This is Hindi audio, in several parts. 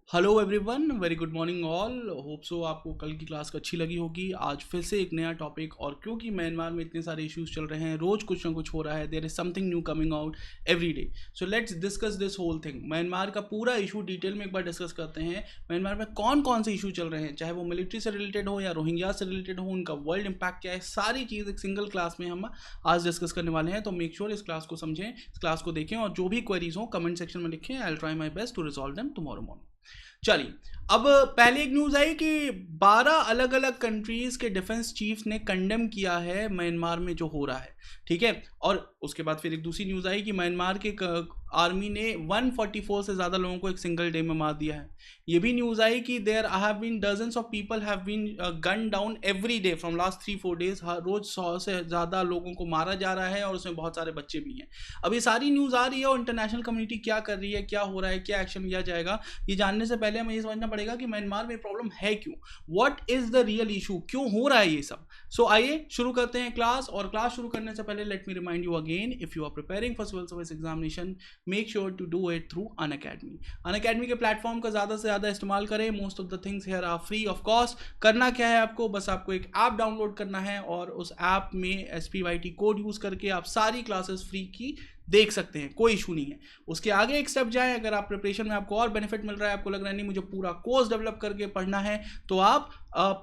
Hello everyone, very good morning all. Hope so आपको कल की क्लास अच्छी लगी होगी। आज फिर से एक नया टॉपिक, और क्योंकि म्यांमार में इतने सारे इश्यूज चल रहे हैं, रोज कुछ ना कुछ हो रहा है, there is something new coming out every day. So let's discuss this whole thing. Myanmar का पूरा इशू डिटेल में एक बार डिस्कस करते हैं। म्यांमार में कौन कौन से इशू चल रहे हैं, चाहे वो मिलिट्री से रिलेटेड हो या रोहिंग्या से रिलेटेड हो, उनका वर्ल्ड इम्पैक्ट क्या है, सारी चीज़ एक सिंगल क्लास में हम आज डिस्कस करने वाले हैं। तो मेक श्योर इस क्लास को समझें, इस क्लास को देखें, और जो भी क्वेरीज हो कमेंट सेक्शन में लिखें। I will try my best to resolve them tomorrow morning. चलिए, अब पहले एक न्यूज़ आई कि 12 अलग अलग कंट्रीज़ के डिफेंस चीफ्स ने कंडेम किया है म्यांमार में जो हो रहा है, ठीक है। और उसके बाद फिर एक दूसरी न्यूज़ आई कि म्यांमार के आर्मी ने 144 से ज़्यादा लोगों को एक सिंगल डे में मार दिया है। ये भी न्यूज़ आई कि there have been dozens of people have been gun down every day from last 3-4 days. हर रोज 100 से ज़्यादा लोगों को मारा जा रहा है, और उसमें बहुत सारे बच्चे भी हैं। अब ये सारी न्यूज़ आ रही है, और इंटरनेशनल कम्युनिटी क्या कर रही है, क्या हो रहा है, क्या एक्शन लिया जाएगा, ये जानने से पहले हमें ये समझना पड़ेगा कि म्यांमार में प्रॉब्लम है क्यों, what is the real issue, क्यों हो रहा है ये सब। सो आइए शुरू करते हैं क्लास। और क्लास शुरू करने से पहले let me remind you again, if you are preparing for civil service examination, make sure to do it through Unacademy. Unacademy के प्लेटफॉर्म का ज़्यादा से ज़्यादा इस्तेमाल करें। Most of the things here are free of cost. करना क्या है आपको, बस आपको एक ऐप डाउनलोड करना है, और उस ऐप में SPYT कोड यूज़ करके आप सारी क्लासेस फ्री की देख सकते हैं, कोई इशू नहीं है। उसके आगे एक स्टेप जाएं, अगर आप प्रिपरेशन में आपको और बेनिफिट मिल रहा है, आपको लग रहा है नहीं मुझे पूरा कोर्स डेवलप करके पढ़ना है, तो आप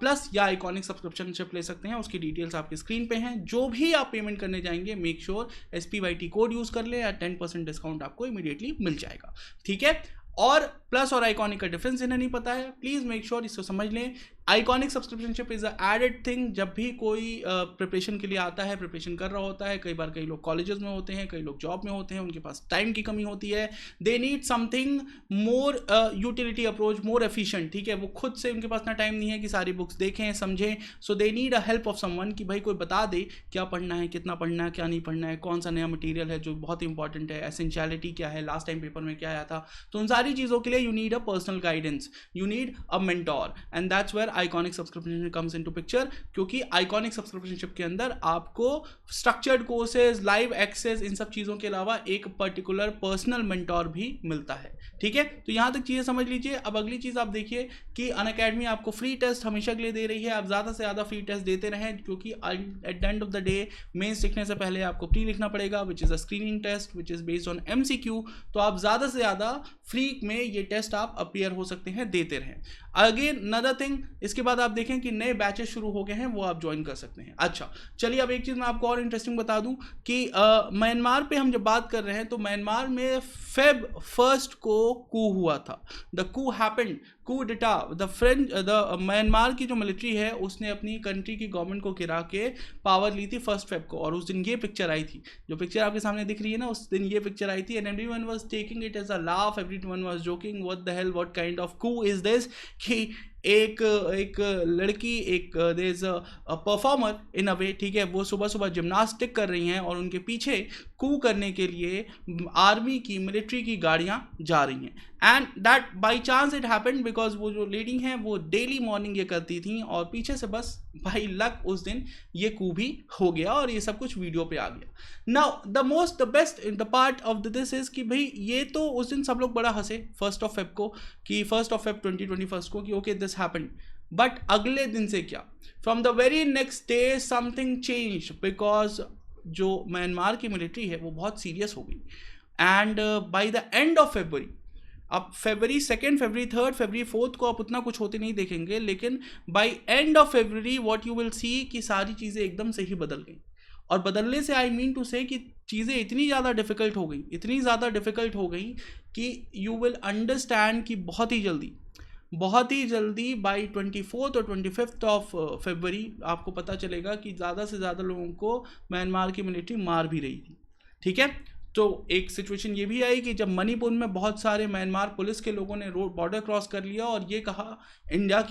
प्लस या आइकॉनिक सब्सक्रिप्शनशिप ले सकते हैं। उसकी डिटेल्स आपके स्क्रीन पे हैं। जो भी आप पेमेंट करने जाएंगे, make sure SPYT code use कर ले, या 10% डिस्काउंट आपको इमीडिएटली मिल जाएगा, ठीक है। और प्लस और आइकॉनिक का डिफरेंस इन्हें नहीं पता है, प्लीज़ मेक श्योर इसको समझ लें। Iconic subscriptionship is a added thing. जब भी कोई प्रिपरेशन के लिए आता है, प्रिपरेशन कर रहा होता है, कई बार कई लोग कॉलेजेस में होते हैं, कई लोग जॉब में होते हैं, उनके पास टाइम की कमी होती है, they need something more utility approach, more efficient, ठीक है। वो खुद से उनके पास ना टाइम नहीं है कि सारी बुक्स देखें समझें। So they need a help of someone, कि भाई कोई बता दे क्या पढ़ना है, कितना पढ़ना है, क्या नहीं पढ़ना है, कौन सा नया मटीरियल है जो बहुत इंपॉर्टेंट है, एसेंशियलिटी क्या है, लास्ट टाइम पेपर में क्या आया था। तो उन सारी चीज़ों के लिए you need a personal guidance, you need a mentor, and that's where iconic subscription comes into picture। क्योंकि आइकॉनिक सब्सक्रिप्शनशिप के अंदर आपको स्ट्रक्चर्ड कोर्सेज, लाइव एक्सेस, इन सब चीज़ों के अलावा एक पर्टिकुलर पर्सनल मेंटोर भी मिलता है, ठीक है। तो यहाँ तक चीज़ें समझ लीजिए। अब अगली चीज़ आप देखिए कि अनअकैडमी आपको फ्री टेस्ट हमेशा के लिए दे रही है। आप ज़्यादा से ज़्यादा फ्री टेस्ट देते रहें, क्योंकि at the end of the day mains लिखने से पहले आपको प्री लिखना पड़ेगा, which is a screening test which is based on MCQ। तो आप ज़्यादा से ज़्यादा फ्री में ये टेस्ट आप अपीयर हो सकते हैं, देते रहें। अगेन नदर थिंग, इसके बाद आप देखें कि नए बैचेस शुरू हो गए हैं, वो आप ज्वाइन कर सकते हैं। अच्छा चलिए, अब एक चीज़ मैं आपको और इंटरेस्टिंग बता दूं कि म्यांमार पे हम जब बात कर रहे हैं, तो म्यांमार में Feb 1 को कू हुआ था। The coup happened, coup d'etat. द म्यांमार की जो मिलिट्री है, उसने अपनी कंट्री की गवर्नमेंट को गिरा के पावर ली थी 1 Feb को। और उस दिन ये पिक्चर आई थी, जो पिक्चर आपके सामने दिख रही है ना, उस दिन ये पिक्चर आई थी। And everyone was taking it as a laugh, everyone was joking, what the hell, what kind of coup is this, कि एक लड़की, एक there is a performer in a way, ठीक है, वो सुबह सुबह जिम्नास्टिक कर रही हैं, और उनके पीछे कू करने के लिए आर्मी की, मिलिट्री की गाड़ियां जा रही हैं। And that by chance it happened, because वो जो लेडी हैं वो डेली मॉर्निंग ये करती थी, और पीछे से बस बाई लक उस दिन ये कू भी हो गया, और ये सब कुछ वीडियो पे आ गया। Now the best the part of this is कि भाई ये तो उस दिन सब लोग बड़ा हंसे 1 Feb को, कि 1 Feb 2021 को, कि ओके दिस हैपेंड। बट अगले दिन से क्या, from the very next day something change, because जो म्यांमार की मिलिट्री है वो बहुत सीरियस हो गई। And by the end of February, अब February 2, February 3, February 4 को आप उतना कुछ होते नहीं देखेंगे, लेकिन by end of February what you will see कि सारी चीज़ें एकदम से ही बदल गई। और बदलने से आई मीन टू से कि चीज़ें इतनी ज़्यादा डिफ़िकल्ट हो गई, इतनी ज़्यादा डिफ़िकल्ट हो गई कि यू विल अंडरस्टैंड कि बहुत ही जल्दी बाई 24 और 25 ऑफ February आपको पता चलेगा कि ज़्यादा से ज़्यादा लोगों को म्यांमार की मिलिट्री मार भी रही थी, ठीक है। तो एक सिचुएशन ये भी आई कि जब मणिपुर में बहुत सारे म्यांमार पुलिस के लोगों ने रोड बॉर्डर क्रॉस कर लिया, और ये कहा इंडिया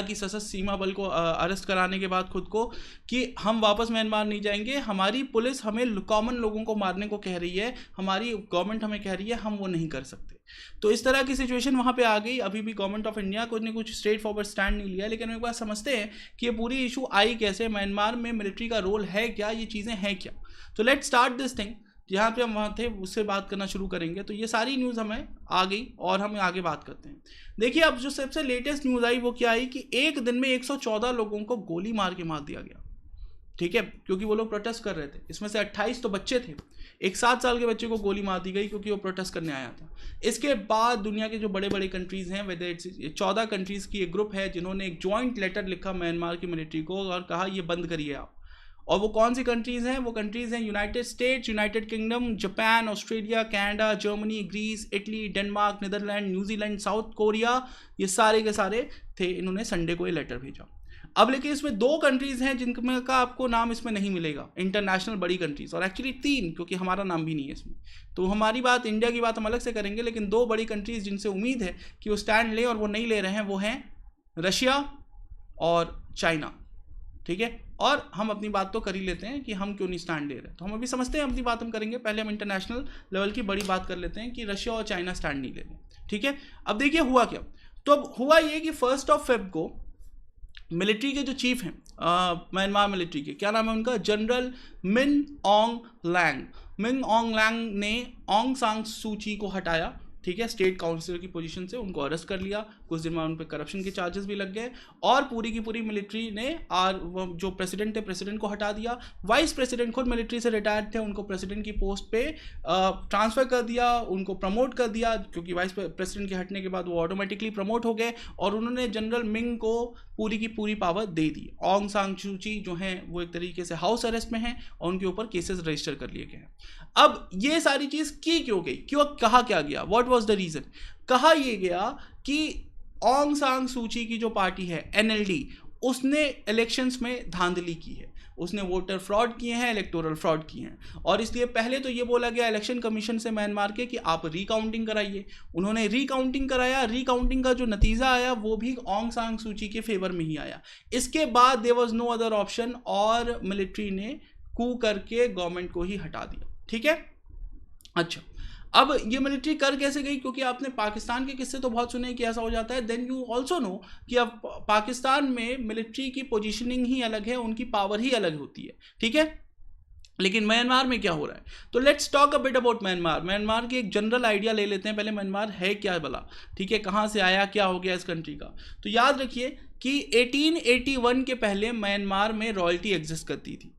की सशस्त्र सीमा बल को अरेस्ट कराने के बाद खुद को, कि हम वापस म्यांमार नहीं जाएंगे, हमारी पुलिस हमें कॉमन लोगों को मारने को कह रही है, हमारी गवर्नमेंट हमें कह रही है, हम वो नहीं कर सकते। तो इस तरह की सिचुएशन वहाँ पे आ गई। अभी भी गवर्नमेंट ऑफ इंडिया को ने कुछ स्ट्रेट फॉरवर्ड स्टैंड नहीं लिया, लेकिन एक बार समझते हैं कि ये पूरी इशू आई कैसे, म्यांमार में मिलिट्री का रोल है क्या, ये चीज़ें हैं क्या। तो लेट्स स्टार्ट दिस थिंग। जहाँ पे हम वहाँ थे उससे बात करना शुरू करेंगे। तो ये सारी न्यूज़ हमें आ गई और हम आगे बात करते हैं। देखिए अब जो सबसे लेटेस्ट न्यूज़ आई वो क्या आई कि एक दिन में 114 लोगों को गोली मार के मार दिया गया, ठीक है, क्योंकि वो लोग प्रोटेस्ट कर रहे थे। इसमें से 28 तो बच्चे थे, एक 7 साल के बच्चे को गोली मार दी गई क्योंकि वो प्रोटेस्ट करने आया था। इसके बाद दुनिया के जो बड़े बड़े कंट्रीज़ हैं, वेदर इट्स 14 कंट्रीज़ की एक ग्रुप है जिन्होंने एक जॉइंट लेटर लिखा म्यांमार की मिलिट्री को और कहा ये बंद करिए आप। और वो कौन सी कंट्रीज़ हैं? वो कंट्रीज़ हैं United States, United Kingdom, Japan, Australia, Canada, Germany, Greece, Italy, Denmark, Netherlands, New Zealand, South Korea, ये सारे के सारे थे। इन्होंने संडे को ये लेटर भेजा। अब लेकिन इसमें 2 कंट्रीज़ हैं जिनमें का आपको नाम इसमें नहीं मिलेगा, इंटरनेशनल बड़ी कंट्रीज़, और एक्चुअली 3 क्योंकि हमारा नाम भी नहीं है इसमें। तो हमारी बात, इंडिया की बात हम अलग से करेंगे, लेकिन 2 बड़ी कंट्रीज़ जिनसे उम्मीद है कि वो स्टैंड लें और वो नहीं ले रहे हैं वो हैं रशिया और चाइना, ठीक है। और हम अपनी बात तो कर ही लेते हैं कि हम क्यों नहीं स्टैंड ले रहे, तो हम अभी समझते हैं अपनी बात हम करेंगे। पहले हम इंटरनेशनल लेवल की बड़ी बात कर लेते हैं कि रशिया और चाइना स्टैंड नहीं ले रहे, ठीक है। अब देखिए हुआ क्या। तो अब हुआ ये कि 1 फेब को मिलिट्री के जो चीफ हैं म्यांमार मिलिट्री के, क्या नाम है उनका, जनरल मिन ऑन्ग लैंग, मिन ऑन्ग लैंग ने ऑन्ग सांग सूची को हटाया, ठीक है, स्टेट काउंसिलर की पोजीशन से उनको अरेस्ट कर लिया। कुछ दिन में उन पर करप्शन के चार्जेस भी लग गए और पूरी की पूरी मिलिट्री ने जो प्रेसिडेंट थे प्रेसिडेंट को हटा दिया। वाइस प्रेसिडेंट खुद मिलिट्री से रिटायर्ड थे, उनको प्रेसिडेंट की पोस्ट पे ट्रांसफ़र कर दिया, उनको प्रमोट कर दिया, क्योंकि वाइस प्रेसिडेंट के हटने के बाद वो ऑटोमेटिकली प्रमोट हो गए और उन्होंने जनरल मिंग को पूरी की पूरी पावर दे दी। ऑन्ग सांग सूची जो हैं वो एक तरीके से हाउस अरेस्ट में हैं और उनके ऊपर केसेस रजिस्टर कर लिए गए हैं। अब ये सारी चीज़ की क्यों गई, क्यों कहा क्या गया, व्हाट वाज द रीज़न? कहा यह गया कि ऑन्ग सांग सूची की जो पार्टी है एनएलडी, उसने इलेक्शंस में धांधली की है, उसने वोटर फ्रॉड किए हैं, इलेक्टोरल फ्रॉड किए हैं, और इसलिए पहले तो ये बोला गया इलेक्शन कमीशन से म्यांमार के कि आप रिकाउंटिंग कराइए। उन्होंने रिकाउंटिंग कराया, रिकाउंटिंग का जो नतीजा आया वो भी ऑन्ग सांग सूची के फेवर में ही आया। इसके बाद there was no other option और मिलिट्री ने कू करके गवर्नमेंट को ही हटा दिया, ठीक है। अच्छा, अब ये मिलिट्री कर कैसे गई, क्योंकि आपने पाकिस्तान के किस्से तो बहुत सुने कि ऐसा हो जाता है। देन यू ऑल्सो नो कि अब पाकिस्तान में मिलिट्री की पोजीशनिंग ही अलग है, उनकी पावर ही अलग होती है, ठीक है। लेकिन म्यांमार में क्या हो रहा है, तो let's talk a bit about Myanmar. Myanmar की एक जनरल आइडिया ले लेते हैं पहले, म्यांमार है क्या भला, ठीक है, कहाँ से आया, क्या हो गया इस कंट्री का। तो याद रखिए कि 1881 के पहले म्यांमार में रॉयल्टी एग्जिस्ट करती थी,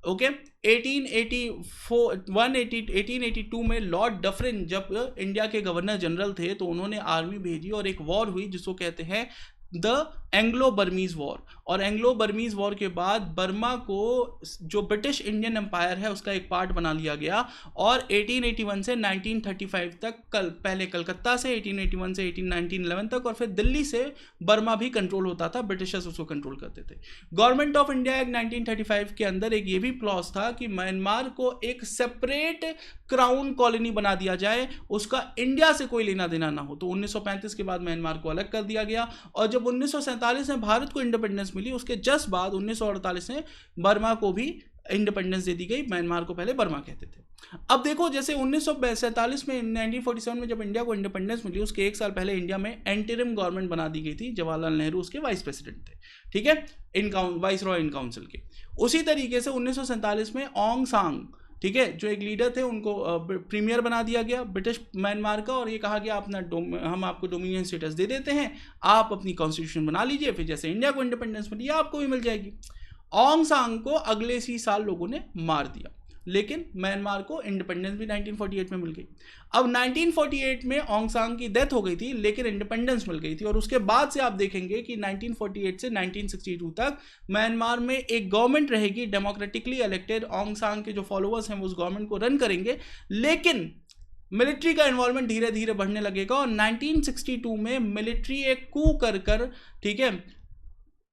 ओके। 1882 में लॉर्ड डफरिन जब इंडिया के गवर्नर जनरल थे तो उन्होंने आर्मी भेजी और एक वॉर हुई जिसको कहते हैं द एंग्लो बर्मीज वॉर। और एंग्लो बर्मीज वॉर के बाद बर्मा को जो ब्रिटिश इंडियन एम्पायर है उसका एक पार्ट बना लिया गया और 1881 से 1935 तक पहले कलकत्ता से 1881 से 1911 तक और फिर दिल्ली से बर्मा भी कंट्रोल होता था, ब्रिटिशर्स उसको कंट्रोल करते थे। गवर्नमेंट ऑफ इंडिया एक्ट 1935 के अंदर एक ये भी क्लॉज था कि म्यांमार को एक सेपरेट क्राउन कॉलोनी बना दिया जाए, उसका इंडिया से कोई लेना देना ना हो। तो 1935 के बाद म्यांमार को अलग कर दिया गया और जब 1947 में भारत को इंडिपेंडेंस मिली उसके जस्ट बाद 1948 में बर्मा को भी इंडिपेंडेंस दे दी गई। म्यांमार को पहले बर्मा कहते थे। अब देखो, जैसे 1947 में 1947 में जब इंडिया को इंडिपेंडेंस मिली उसके 1 साल पहले इंडिया में एंटरिम गवर्नमेंट बना दी गई थी, जवाहरलाल नेहरू उसके वाइस प्रेसिडेंट थे, ठीक है, वाइस रॉय इन काउंसिल के। उसी तरीके से 1947 में ऑन्ग सांग, ठीक है, जो एक लीडर थे, उनको प्रीमियर बना दिया गया ब्रिटिश म्यांमार का और ये कहा गया हम आपको डोमिनियन स्टेटस दे देते हैं, आप अपनी कॉन्स्टिट्यूशन बना लीजिए, फिर जैसे इंडिया को इंडिपेंडेंस मिली आपको भी मिल जाएगी। ऑन्ग सांग को अगले ही साल लोगों ने मार दिया, लेकिन म्यांमार को इंडिपेंडेंस भी 1948 में मिल गई। अब 1948 में ऑन्ग सांग की डेथ हो गई थी लेकिन इंडिपेंडेंस मिल गई थी और उसके बाद से आप देखेंगे कि 1948 से 1962 तक म्यांमार में एक गवर्नमेंट रहेगी, डेमोक्रेटिकली इलेक्टेड। ऑन्ग सांग के जो फॉलोअर्स हैं वो उस गवर्नमेंट को रन करेंगे, लेकिन मिलिट्री का इन्वॉल्वमेंट धीरे धीरे बढ़ने लगेगा और 1962 में मिलिट्री एक कू कर, ठीक है,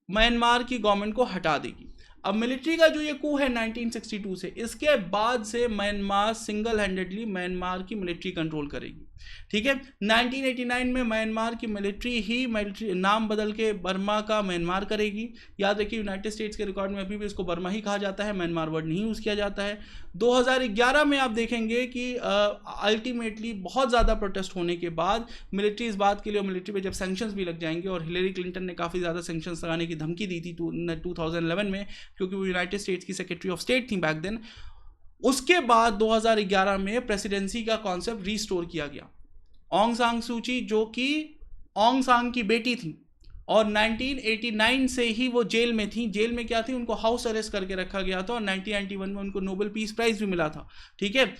म्यांमार की गवर्नमेंट को हटा देगी। अब मिलिट्री का जो ये कू है 1962 से, इसके बाद से म्यांमार सिंगल हैंडेडली म्यांमार की मिलिट्री कंट्रोल करेगी, ठीक है। 1989 में म्यांमार की मिलिट्री नाम बदल के बर्मा का म्यांमार करेगी। याद रखिए यूनाइटेड स्टेट्स के रिकॉर्ड में अभी भी इसको बर्मा ही कहा जाता है, म्यांमार वर्ड नहीं यूज़ किया जाता है। 2011 में आप देखेंगे कि अल्टीमेटली बहुत ज़्यादा प्रोटेस्ट होने के बाद मिलिट्री इस बात के लिए, और मिलिट्री पे जब सैंक्शंस भी लग जाएंगे, और हिलेरी क्लिंटन ने काफ़ी ज़्यादा सैंक्शंस लगाने की धमकी दी थी 2011 में, क्योंकि वो यूनाइटेड स्टेट्स की सेक्रेटरी ऑफ स्टेट थी बैक देन। उसके बाद 2011 में प्रेसिडेंसी का कॉन्सेप्ट रीस्टोर किया गया। ऑंग सान सू की, जो कि ऑंग सान की बेटी थी और 1989 से ही वो जेल में थी। जेल में क्या थी, उनको हाउस अरेस्ट करके रखा गया था और 1991 में उनको नोबेल पीस प्राइज भी मिला था। ठीक है,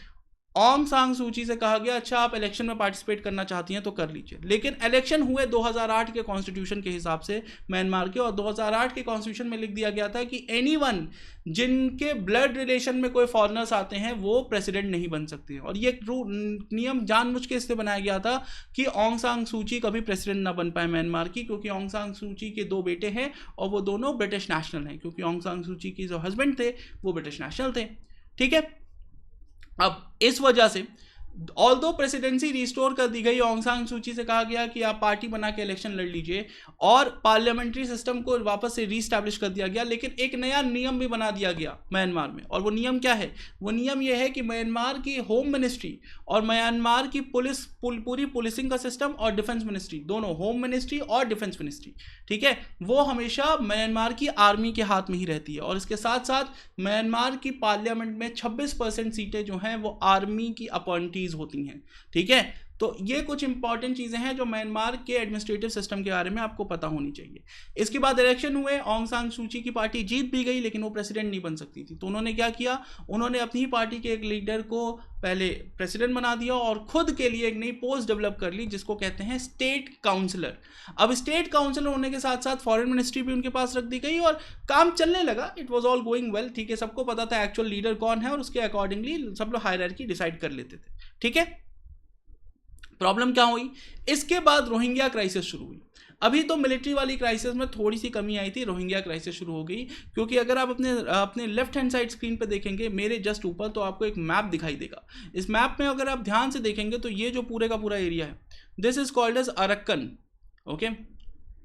ऑंग सान सू की से कहा गया अच्छा आप इलेक्शन में पार्टिसिपेट करना चाहती हैं तो कर लीजिए, लेकिन इलेक्शन हुए 2008 के कॉन्स्टिट्यूशन के हिसाब से म्यांमार के, और 2008 के कॉन्स्टिट्यूशन में लिख दिया गया था कि एनीवन जिनके ब्लड रिलेशन में कोई फॉरेनर्स आते हैं वो प्रेसिडेंट नहीं बन सकते। और ये नियम जानबूझ के इससे बनाया गया था कि ऑंग सान सू की कभी प्रेसिडेंट ना बन पाए म्यांमार की, क्योंकि ऑंग सान सू की के 2 बेटे हैं और वो दोनों ब्रिटिश नेशनल हैं, क्योंकि ऑंग सान सू की जो हस्बैंड थे वो ब्रिटिश नेशनल थे। ठीक है, अब इस वजह से ऑल्दो प्रेसिडेंसी रिस्टोर कर दी गई, ऑंग सान सू की से कहा गया कि आप पार्टी बना के इलेक्शन लड़ लीजिए और पार्लियामेंट्री सिस्टम को वापस से रीस्टैब्लिश कर दिया गया, लेकिन एक नया नियम भी बना दिया गया म्यांमार में। और वो नियम क्या है, वो नियम ये है कि म्यांमार की होम मिनिस्ट्री और म्यांमार की पुलिस पूरी पुलिसिंग का सिस्टम और डिफेंस मिनिस्ट्री, दोनों होम मिनिस्ट्री और डिफेंस मिनिस्ट्री, ठीक है, वो हमेशा म्यांमार की आर्मी के हाथ में ही रहती है। और इसके साथ साथ म्यांमार की पार्लियामेंट में 26% सीटें जो हैं वो आर्मी की अपॉइंटी होती हैं। ठीक है, तो ये कुछ इंपॉर्टेंट चीजें हैं जो म्यांमार के एडमिनिस्ट्रेटिव सिस्टम के बारे में आपको पता होनी चाहिए। इसके बाद इलेक्शन हुए, ऑंग सान सू की पार्टी जीत भी गई, लेकिन वो प्रेसिडेंट नहीं बन सकती थी। तो उन्होंने क्या किया, उन्होंने अपनी ही पार्टी के एक लीडर को पहले प्रेसिडेंट बना दिया और खुद के लिए एक नई पोस्ट डेवलप कर ली जिसको कहते हैं स्टेट काउंसलर। अब स्टेट काउंसलर होने के साथ साथ फॉरेन मिनिस्ट्री भी उनके पास रख दी गई और काम चलने लगा। It was all going well. ठीक है, सबको पता था एक्चुअल लीडर कौन है और उसके अकॉर्डिंगली सब लोग हायरार्की डिसाइड कर लेते थे। ठीक है, प्रॉब्लम क्या हुई, इसके बाद रोहिंग्या क्राइसिस शुरू हुई। अभी तो मिलिट्री वाली क्राइसिस में थोड़ी सी कमी आई थी, रोहिंग्या क्राइसिस शुरू हो गई, क्योंकि अगर आप अपने लेफ्ट हैंड साइड स्क्रीन पे देखेंगे मेरे जस्ट ऊपर, तो आपको एक मैप दिखाई देगा। इस मैप में अगर आप ध्यान से देखेंगे तो ये जो पूरे का पूरा एरिया है, this is called as Arakan. Okay,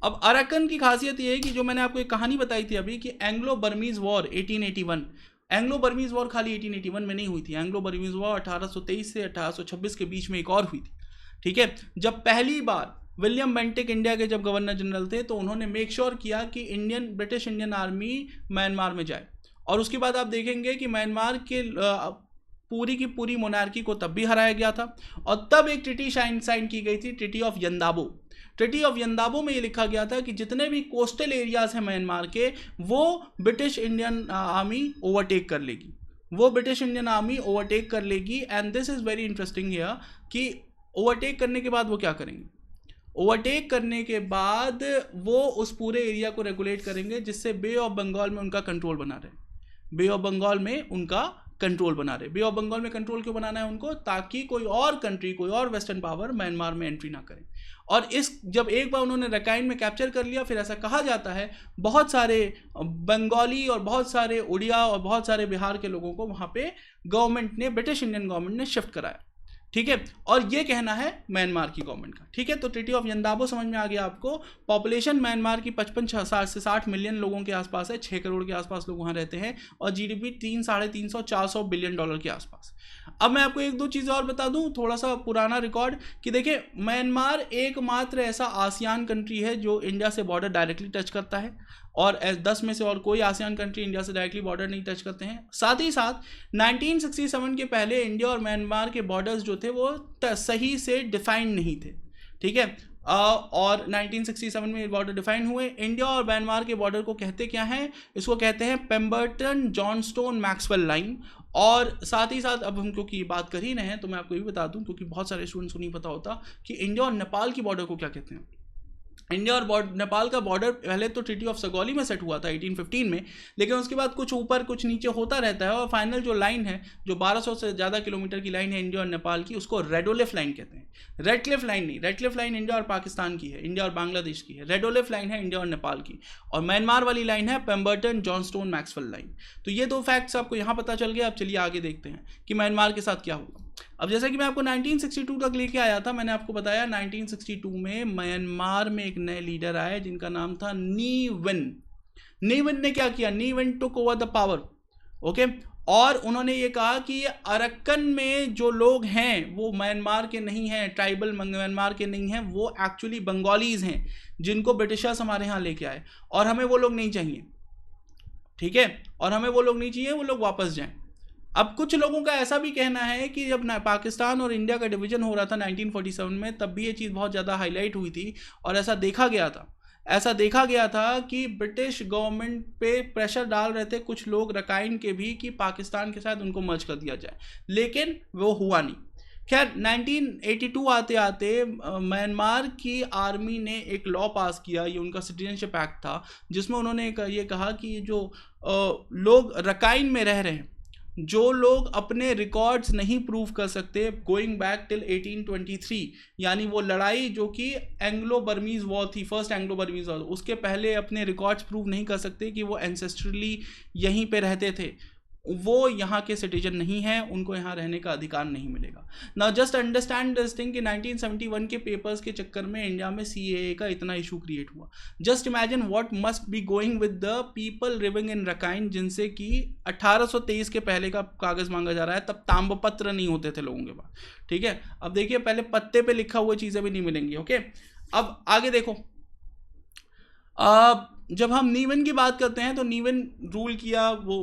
अब अरक्कन की खासियत ये है कि जो मैंने आपको एक कहानी बताई थी अभी कि Anglo Burmese war 1881, Anglo Burmese war खाली 1881 में नहीं हुई थी। एंग्लो बर्मीज वॉर 1823 से 1826 के बीच में एक और हुई थी। ठीक है, जब पहली बार विलियम बेंटिक इंडिया के जब गवर्नर जनरल थे तो उन्होंने मेक श्योर किया कि ब्रिटिश इंडियन आर्मी म्यांमार में जाए। और उसके बाद आप देखेंगे कि म्यांमार के पूरी की पूरी मोनार्की को तब भी हराया गया था और तब एक ट्रीटी साइन की गई थी, ट्रीटी ऑफ यंदाबो। ट्रीटी ऑफ यंदाबो में ये लिखा गया था कि जितने भी कोस्टल एरियाज हैं म्यांमार के, वो ब्रिटिश इंडियन आर्मी ओवरटेक कर लेगी, वो ब्रिटिश इंडियन आर्मी ओवरटेक कर लेगी। And this is very interesting here कि ओवरटेक करने के बाद वो क्या करेंगे, ओवरटेक करने के बाद वो उस पूरे एरिया को रेगुलेट करेंगे जिससे बे ऑफ बंगाल में उनका कंट्रोल बना रहे। बे ऑफ बंगाल में उनका कंट्रोल बना रहे। बे ऑफ बंगाल में कंट्रोल क्यों बनाना है उनको, ताकि कोई और कंट्री, कोई और वेस्टर्न पावर म्यांमार में एंट्री ना करे। और इस जब एक बार उन्होंने रकाइन में कैप्चर कर लिया, फिर ऐसा कहा जाता है बहुत सारे बंगाली और बहुत सारे उड़िया और बहुत सारे बिहार के लोगों को वहाँ पे गवर्नमेंट ने, ब्रिटिश इंडियन गवर्नमेंट ने शिफ्ट कराया। ठीक है, और ये कहना है म्यांमार की गवर्नमेंट का। ठीक है, तो ट्रीटी ऑफ यंदाबो समझ में आ गया आपको। पॉपुलेशन म्यांमार की 55 से 60 मिलियन लोगों के आसपास है, 6 करोड़ के आसपास लोग वहाँ रहते हैं और जीडीपी 300-400 बिलियन डॉलर के आसपास। अब मैं आपको एक दो चीज़ें और बता दूं, थोड़ा सा पुराना रिकॉर्ड, कि देखिए म्यांमार एकमात्र ऐसा आसियान कंट्री है जो इंडिया से बॉर्डर डायरेक्टली टच करता है और 10 में से और कोई आसियान कंट्री इंडिया से डायरेक्टली बॉर्डर नहीं टच करते हैं। साथ ही साथ 1967 के पहले इंडिया और म्यांमार के बॉर्डर्स जो थे वो सही से डिफाइंड नहीं थे। ठीक है, और 1967 में बॉर्डर डिफाइन हुए। इंडिया और म्यांमार के बॉर्डर को कहते क्या हैं, इसको कहते हैं पेम्बरटन जॉनस्टोन मैक्सवेल लाइन। और साथ ही साथ अब हम क्योंकि बात कर ही रहे हैं तो मैं आपको ये भी बता दूं, क्योंकि बहुत सारे स्टूडेंट्स को नहीं पता होता कि इंडिया और नेपाल की बॉर्डर को क्या कहते हैं। इंडिया और नेपाल का बॉर्डर पहले तो ट्रीटी ऑफ सगौली में सेट हुआ था 1815 में, लेकिन उसके बाद कुछ ऊपर कुछ नीचे होता रहता है और फाइनल जो लाइन है, जो 1200 से ज़्यादा किलोमीटर की लाइन है इंडिया और नेपाल की, उसको रेडोलिफ लाइन कहते हैं। रेडक्लिफ लाइन नहीं, रेडक्लिफ लाइन इंडिया और पाकिस्तान की है, इंडिया और बांग्लादेश की है। रेडोलिफ लाइन है इंडिया और नेपाल की, और म्यांमार वाली लाइन है पेम्बरटन जॉनस्टोन मैक्सवेल लाइन। तो ये दो फैक्ट्स आपको यहाँ पता चल गया। अब चलिए आगे देखते हैं कि म्यांमार के साथ क्या हुआ। अब जैसा कि मैं आपको 1962 तक लेके आया था, मैंने आपको बताया 1962 में म्यांमार में एक नए लीडर आए जिनका नाम था नी विन। नी विन ने क्या किया, Ne Win took over the power. Okay, और उन्होंने ये कहा कि ये अरक्कन में जो लोग हैं वो म्यांमार के नहीं हैं, ट्राइबल म्यांमार के नहीं हैं, वो एक्चुअली बंगालीज हैं जिनको ब्रिटिशर्स हमारे यहाँ लेके आए, और हमें वो लोग नहीं चाहिए। ठीक है, और हमें वो लोग नहीं चाहिए, वो लोग वापस जाएं। अब कुछ लोगों का ऐसा भी कहना है कि जब पाकिस्तान और इंडिया का डिवीजन हो रहा था 1947 में, तब भी ये चीज़ बहुत ज़्यादा हाईलाइट हुई थी और ऐसा देखा गया था कि ब्रिटिश गवर्नमेंट पे प्रेशर डाल रहे थे कुछ लोग रकाइन के भी कि पाकिस्तान के साथ उनको मर्ज कर दिया जाए, लेकिन वो हुआ नहीं। खैर 1982 आते आते म्यांमार की आर्मी ने एक लॉ पास किया, ये उनका सिटीजनशिप एक्ट था, जिसमें उन्होंने ये कहा कि जो लोग रकाइन में रह रहे हैं, जो लोग अपने रिकॉर्ड्स नहीं प्रूव कर सकते गोइंग बैक टिल 1823, यानी वो लड़ाई जो कि एंग्लो बर्मीज वॉर थी, फर्स्ट एंग्लो बर्मीज वॉर, उसके पहले अपने रिकॉर्ड्स प्रूव नहीं कर सकते कि वो एंसेस्ट्रली यहीं पे रहते थे, वो यहाँ के सिटीजन नहीं है, उनको यहाँ रहने का अधिकार नहीं मिलेगा। Now just understand this thing कि 1971 के पेपर्स के चक्कर में इंडिया में CAA का इतना इशू क्रिएट हुआ। Just imagine what must be going with the people living in Rakhine, जिनसे कि 1823 के पहले का कागज मांगा जा रहा है, तब ताम्रपत्र नहीं होते थे लोगों के पास, ठीक है। अब देखिए पहले पत्ते पे लिखा हुआ चीज़ें भी नहीं मिलेंगी, ओके। अब आगे देखो, जब हम नीवन की बात करते हैं तो नीवन रूल किया वो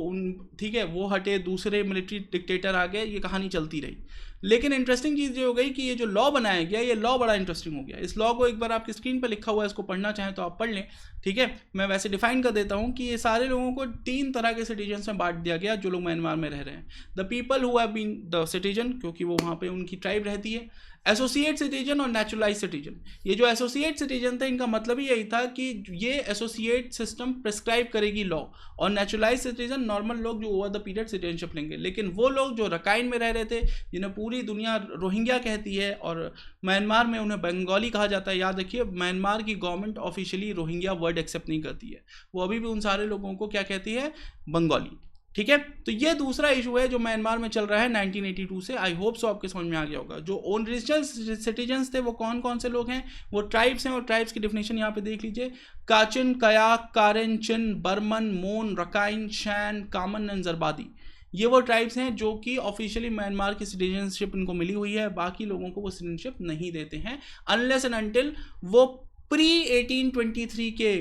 ठीक है, वो हटे, दूसरे मिलिट्री डिक्टेटर आ गए, ये कहानी चलती रही। लेकिन इंटरेस्टिंग चीज़ ये हो गई कि ये जो लॉ बनाया गया, ये लॉ बड़ा इंटरेस्टिंग हो गया। इस लॉ को एक बार आपकी स्क्रीन पर लिखा हुआ है, इसको पढ़ना चाहें तो आप पढ़ लें, ठीक है। मैं वैसे डिफाइन कर देता हूँ कि ये सारे लोगों को 3 तरह के सिटीजन में बांट दिया गया जो लोग म्यांमार में रह रहे हैं। The people who have been the citizen, क्योंकि वो वहाँ पे उनकी ट्राइब रहती है, एसोसिएट सिटीजन और नेचुरलाइज सिटीजन। ये जो एसोसिएट सिटीजन थे, इनका मतलब ही यही था कि ये एसोसिएट सिस्टम प्रिस्क्राइब करेगी लॉ, और नेचुरलाइज सिटीजन नॉर्मल लोग जो ओवर द पीरियड सिटीजनशिप लेंगे। लेकिन वो लोग जो रकाइन में रह रहे थे, जिन्हें पूरी दुनिया रोहिंग्या कहती है और म्यांमार में उन्हें बंगाली कहा जाता है, याद रखिए म्यांमार की government officially Rohingya word accept नहीं करती है, वो अभी भी उन सारे लोगों को क्या कहती है, बंगाली, ठीक है। तो ये दूसरा इशू है जो म्यांमार में चल रहा है 1982 से। आई होप सो आपके समझ में आ गया होगा। जो ओरिजिनल सिटीजन्स थे वो कौन कौन से लोग हैं, वो ट्राइब्स हैं, और ट्राइब्स की डिफिनेशन यहाँ पे देख लीजिए। काचिन, कयाक, कारेन, चिन, बर्मन, मोन, रकाइन, शैन, कामन एंड जरबादी, ये वो ट्राइब्स हैं जो कि ऑफिशियली म्यांमार की सिटीजनशिप इनको मिली हुई है। बाकी लोगों को वो सिटीजनशिप नहीं देते हैं अनलेस एंड अनटिल वो प्री 1823 के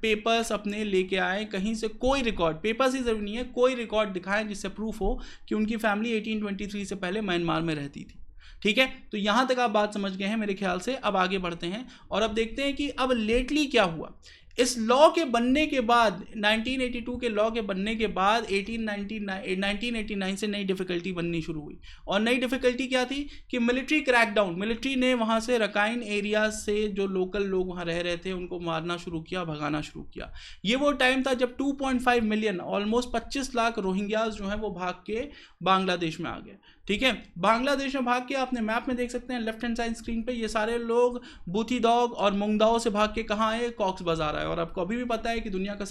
पेपर्स अपने लेके आए, कहीं से कोई रिकॉर्ड, पेपर्स ही जरूरी नहीं है, कोई रिकॉर्ड दिखाएं जिससे प्रूफ हो कि उनकी फैमिली 1823 से पहले म्यांमार में रहती थी, ठीक है। तो यहां तक आप बात समझ गए हैं मेरे ख्याल से। अब आगे बढ़ते हैं और अब देखते हैं कि अब लेटली क्या हुआ। इस लॉ के बनने के बाद, 1982 के लॉ के बनने के बाद 1989 से नई डिफिकल्टी बननी शुरू हुई। और नई डिफिकल्टी क्या थी कि मिलिट्री क्रैकडाउन, मिलिट्री ने वहाँ से रकाइन एरिया से जो लोकल लोग वहाँ रह रहे थे उनको मारना शुरू किया, भगाना शुरू किया। ये वो टाइम था जब 2.5 मिलियन, ऑलमोस्ट 25 लाख रोहिंग्याज जो हैं वो भाग के बांग्लादेश में आ गए, ठीक है। बांग्लादेश में भाग के आपने मैप में देख सकते हैं लेफ्ट हैंड साइड स्क्रीन पे, ये सारे लोग बूथीदौग और मुंगदाओ से भाग के कहाँ आए, कॉक्स बाजार आए। और आपको अभी भी पता है कि दुनिया का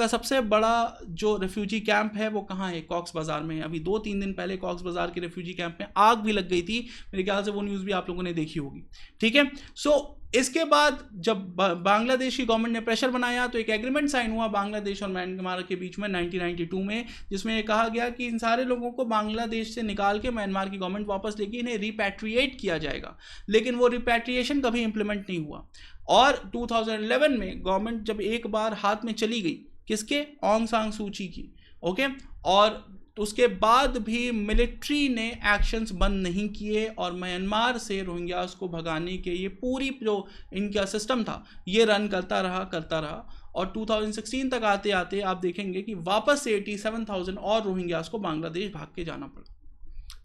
सबसे बड़ा जो रेफ्यूजी कैंप है वो कहाँ है, कॉक्स बाजार में है। अभी 2-3 दिन पहले कॉक्स बाजार के रेफ्यूजी कैंप में आग भी लग गई थी, मेरे ख्याल से वो न्यूज़ भी आप लोगों ने देखी होगी, ठीक है। सो इसके बाद जब बांग्लादेश की गवर्नमेंट ने प्रेशर बनाया तो एक एग्रीमेंट साइन हुआ बांग्लादेश और म्यांमार के बीच में 1992 में, जिसमें ये कहा गया कि इन सारे लोगों को बांग्लादेश से निकाल के म्यांमार की गवर्नमेंट वापस लेके इन्हें रिपैट्रिएट किया जाएगा। लेकिन वो रिपैट्रिएशन कभी इंप्लीमेंट नहीं हुआ। और 2011 में गवर्नमेंट जब एक बार हाथ में चली गई, किसके, ऑंग सान सू की, ओके, और उसके बाद भी मिलिट्री ने एक्शंस बंद नहीं किए और म्यांमार से रोहिंग्यास को भगाने के ये पूरी जो इनका सिस्टम था ये रन करता रहा। और 2016 तक आते आते आप देखेंगे कि वापस से 87,000 और रोहिंग्यास को बांग्लादेश भाग के जाना पड़ा,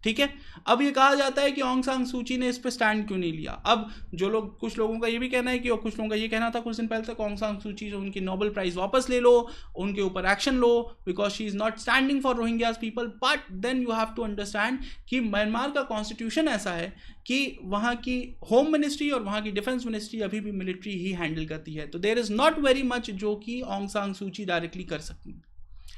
ठीक है। अब ये कहा जाता है कि ऑंग सान सू की ने इस पे स्टैंड क्यों नहीं लिया। अब जो लोग, कुछ लोगों का ये भी कहना है कि, और कुछ लोगों का ये कहना था कुछ दिन पहले तक, ऑंग सान सू की जो उनकी नोबेल प्राइज वापस ले लो, उनके ऊपर एक्शन लो, because she is not standing for Rohingyas people. But then you have to understand कि म्यांमार का कॉन्स्टिट्यूशन ऐसा है कि वहाँ की होम मिनिस्ट्री और वहाँ की डिफेंस मिनिस्ट्री अभी भी मिलिट्री ही हैंडल करती है। तो there is not very much जो कि ऑंग सान सू की डायरेक्टली कर सकती है,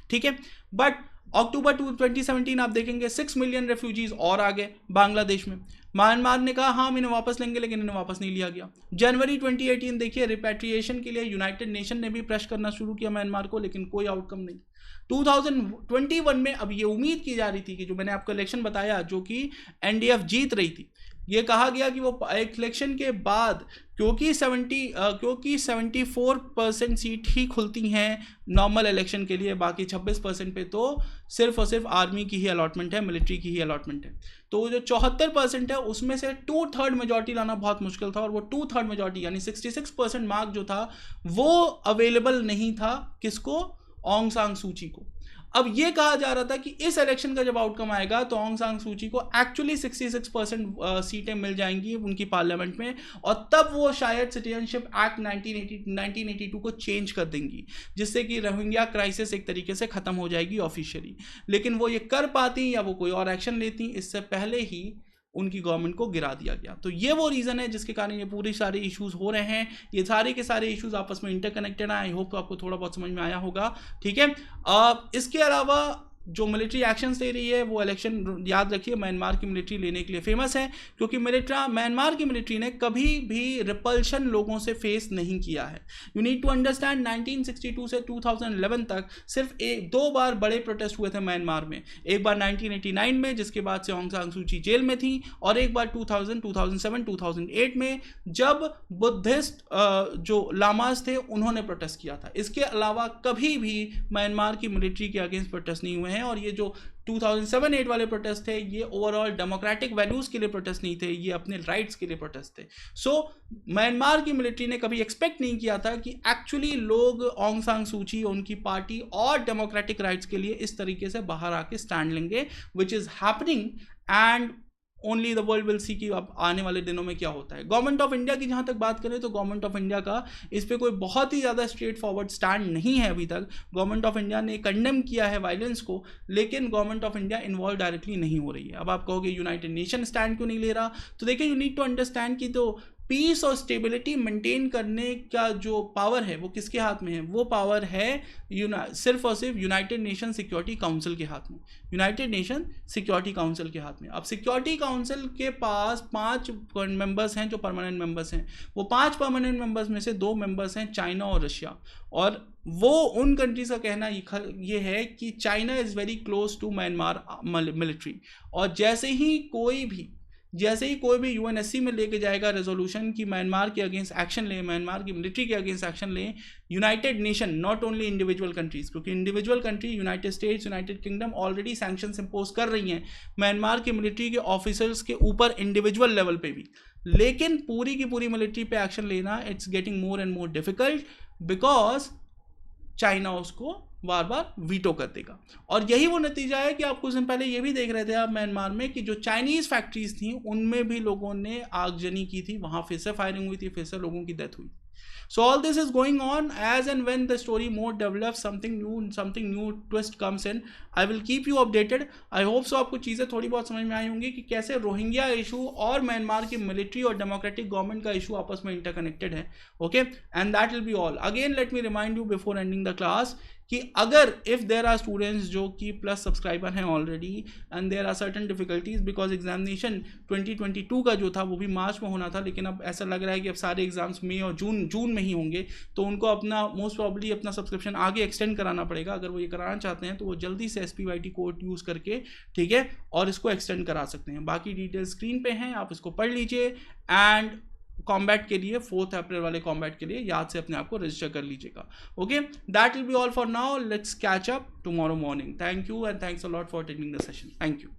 ठीक है। बट अक्टूबर 2017 आप देखेंगे 6 मिलियन रेफ्यूजीज और आ गए बांग्लादेश में। म्यांमार ने कहा हाँ हम इन्हें वापस लेंगे, लेकिन इन्हें वापस नहीं लिया गया। जनवरी 2018 देखिए, रिपैट्रिएशन के लिए यूनाइटेड नेशन ने भी प्रेस करना शुरू किया म्यांमार को, लेकिन कोई आउटकम नहीं। 2021 में अब ये उम्मीद की जा रही थी कि जो मैंने आपको इलेक्शन बताया जो कि NDF जीत रही थी, ये कहा गया कि वो इलेक्शन के बाद क्योंकि 74% सीट ही खुलती हैं नॉर्मल इलेक्शन के लिए, बाकी 26% पे तो सिर्फ और सिर्फ आर्मी की ही अलॉटमेंट है, मिलिट्री की ही अलॉटमेंट है। तो जो 74% है उसमें से 2/3 मेजॉरिटी लाना बहुत मुश्किल था, और वो 2/3 मेजॉरिटी यानी 66% मार्क जो था वो अवेलेबल नहीं था किसको, ऑंग सान सू की को। अब ये कहा जा रहा था कि इस इलेक्शन का जब आउटकम आएगा तो ऑंग सान सू की को एक्चुअली 66% सीटें मिल जाएंगी उनकी पार्लियामेंट में, और तब वो शायद सिटीजनशिप एक्ट 1982 को चेंज कर देंगी, जिससे कि रोहिंग्या क्राइसिस एक तरीके से खत्म हो जाएगी ऑफिशियली। लेकिन वो ये कर पाती या वो कोई और एक्शन लेती, इससे पहले ही उनकी गवर्नमेंट को गिरा दिया गया। तो ये वो रीज़न है जिसके कारण ये पूरे सारे इश्यूज हो रहे हैं। ये सारे के सारे इश्यूज आपस में इंटरकनेक्टेड हैं। आई होप तो आपको थोड़ा बहुत समझ में आया होगा, ठीक है। इसके अलावा जो मिलिट्री एक्शंस ले रही है वो इलेक्शन, याद रखिए म्यांमार की मिलिट्री लेने के लिए फेमस है, क्योंकि म्यांमार की मिलिट्री ने कभी भी रिपल्शन लोगों से फेस नहीं किया है। यू नीड टू अंडरस्टैंड 1962 से 2011 तक सिर्फ 2 बार बड़े प्रोटेस्ट हुए थे म्यांमार में। एक बार 1989 में, जिसके बाद से ऑंग सान सू की जेल में थी, और एक बार 2000, 2007, 2008 में जब बुद्धिस्ट जो लामाज थे उन्होंने प्रोटेस्ट किया था। इसके अलावा कभी भी म्यांमार की मिलिट्री के अगेंस्ट प्रोटेस्ट नहीं हुए हैं। और ये जो 2007-8 वाले प्रोटेस्ट थे ये ओवरऑल डेमोक्रेटिक वैल्यूज के लिए प्रोटेस्ट नहीं थे, ये अपने राइट्स के लिए प्रोटेस्ट थे। सो म्यांमार की मिलिट्री ने कभी एक्सपेक्ट नहीं किया था कि एक्चुअली लोग ऑंग सान सू की, उनकी पार्टी और डेमोक्रेटिक राइट्स के लिए इस तरीके से बाहर आके स्टैंड लेंगे, which is happening, and only the world will see कि अब आने वाले दिनों में क्या होता है। गवर्नमेंट ऑफ इंडिया की जहाँ तक बात करें तो गवर्नमेंट ऑफ इंडिया का इस पर कोई बहुत ही ज़्यादा स्ट्रेट फॉरवर्ड स्टैंड नहीं है अभी तक। गवर्नमेंट ऑफ इंडिया ने कंडेम किया है वायलेंस को, लेकिन government of India involve directly नहीं हो रही है। अब आप कहोगे यूनाइटेड नेशन स्टैंड क्यों नहीं ले रहा, तो देखिए यू नीड टू अंडरस्टैंड कि तो पीस और स्टेबिलिटी मेंटेन करने का जो पावर है वो किसके हाथ में है, वो पावर है सिर्फ और सिर्फ यूनाइटेड नेशन सिक्योरिटी काउंसिल के हाथ में, यूनाइटेड नेशन सिक्योरिटी काउंसिल के हाथ में। अब सिक्योरिटी काउंसिल के पास 5 मेंबर्स हैं जो परमानेंट मेंबर्स हैं। वो 5 परमानेंट मेंबर्स में से 2 मेंबर्स हैं चाइना और रशिया, और वो उन कंट्रीज का कहना ये है कि China is very close to Myanmar military, और जैसे ही कोई भी यूएनएससी में लेके जाएगा रेजोल्यूशन कि म्यांमार के अगेंस्ट एक्शन लें, म्यांमार की मिलिट्री के अगेंस्ट एक्शन लें, United Nation, not only individual countries, क्योंकि individual country United States, United Kingdom already sanctions impose कर रही हैं म्यांमार की मिलिट्री के ऑफिसर्स के ऊपर इंडिविजुअल लेवल पे भी, लेकिन पूरी की पूरी मिलिट्री पे एक्शन लेना it's getting more and more difficult, because China उसको बार बार वीटो कर देगा। और यही वो नतीजा है कि आप कुछ दिन पहले ये भी देख रहे थे आप म्यांमार में कि जो चाइनीज फैक्ट्रीज थी उनमें भी लोगों ने आगजनी की थी, वहां फिर से फायरिंग हुई थी, फिर से लोगों की डेथ हुई। So all this is going on as and when the story more develops, something new twist comes in, I will keep you updated. I hope so आपको चीज़ें थोड़ी बहुत समझ में आई होंगी कि कैसे रोहिंग्या इशू और म्यांमार की मिलिट्री और डेमोक्रेटिक गवर्नमेंट का इशू आपस में इंटरकनेक्टेड है। Okay, and that will be all. Again let me remind you before ending the class कि अगर इफ़ देर आर स्टूडेंट्स जो कि प्लस सब्सक्राइबर हैं already and there are certain difficulties because examination 2022 का जो था वो भी मार्च में होना था, लेकिन अब ऐसा लग रहा है कि अब सारे एग्जाम्स मई और जून में ही होंगे, तो उनको अपना मोस्ट प्रॉब्ली अपना सब्सक्रिप्शन आगे एक्सटेंड कराना पड़ेगा। अगर वो ये कराना चाहते हैं तो वो जल्दी से SPYT कोड यूज़ करके, ठीक है, और इसको एक्सटेंड करा सकते हैं। बाकी डिटेल्स स्क्रीन पे हैं, आप इसको पढ़ लीजिए। एंड कॉम्बैट के लिए 4 अप्रैल वाले कॉम्बैट के लिए याद से अपने आप को रजिस्टर कर लीजिएगा। Okay, that will be all for now, let's catch up tomorrow morning. Thank you and thanks a lot for attending the session. Thank you.